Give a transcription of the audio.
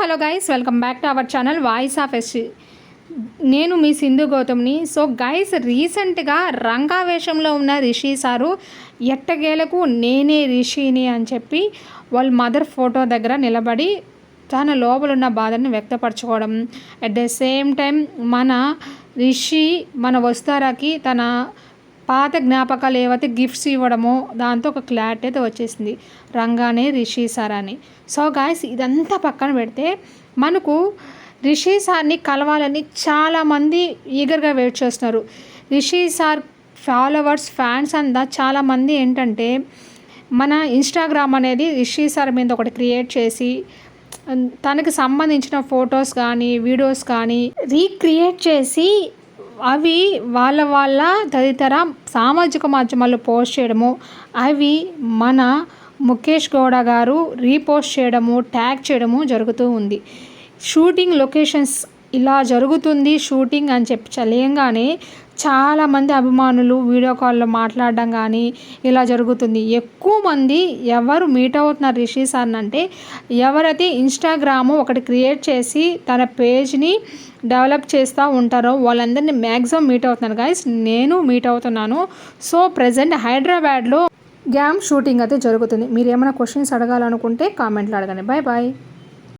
Hello guys, welcome back to our channel voice of SC. నేను మీ Sindhu గౌతమ్ని. So guys, రీసెంట్గా రంగా వేషంలో ఉన్న రిషి సారు ఎట్టగేలకు నేనే రిషిని అని చెప్పి వాళ్ళ మదర్ ఫోటో దగ్గర నిలబడి తన లోపల ఉన్న బాధని వ్యక్తపరచుకోవడం, అట్ ద సేమ్ టైం మన రిషి మన వస్తారాకి తన పాత జ్ఞాపకాలు ఏవైతే గిఫ్ట్స్ ఇవ్వడమో దాంతో ఒక క్లారిటీ అయితే వచ్చేసింది, రంగానే రిషి సార్ అని. సో గాయస్, ఇదంతా పక్కన పెడితే మనకు రిషి సార్ని కలవాలని చాలామంది ఈగర్గా వెయిట్ చేస్తున్నారు. రిషి సార్ ఫాలోవర్స్, ఫ్యాన్స్ అంతా చాలామంది ఏంటంటే మన ఇన్స్టాగ్రామ్ అనేది రిషి సార్ మీద ఒకటి క్రియేట్ చేసి తనకి సంబంధించిన ఫొటోస్ కానీ వీడియోస్ కానీ రీక్రియేట్ చేసి అవి వాళ్ళ తదితర సామాజిక మాధ్యమాల్లో పోస్ట్ చేయడము, అవి మన ముఖేష్ గౌడ గారు రీపోస్ట్ చేయడము, ట్యాగ్ చేయడము జరుగుతూ ఉంది. షూటింగ్ లొకేషన్స్ ఇలా జరుగుతుంది షూటింగ్ అని చెప్పి తెలియంగానే చాలామంది అభిమానులు వీడియో కాల్లో మాట్లాడడం కానీ ఇలా జరుగుతుంది. ఎక్కువ మంది ఎవరు మీట్ అవుతున్నారు రిషి సార్ అంటే ఎవరైతే ఇన్స్టాగ్రాము ఒకటి క్రియేట్ చేసి తన పేజ్ని డెవలప్ చేస్తూ ఉంటారో వాళ్ళందరినీ మ్యాక్సిమం మీట్ అవుతున్నారు గైస్. నేను మీట్ అవుతున్నాను. సో ప్రజెంట్ హైదరాబాద్లో గ్యామ్ షూటింగ్ అయితే జరుగుతుంది. మీరు ఏమైనా క్వశ్చన్స్ అడగాలనుకుంటే కామెంట్లో అడగండి. Bye bye.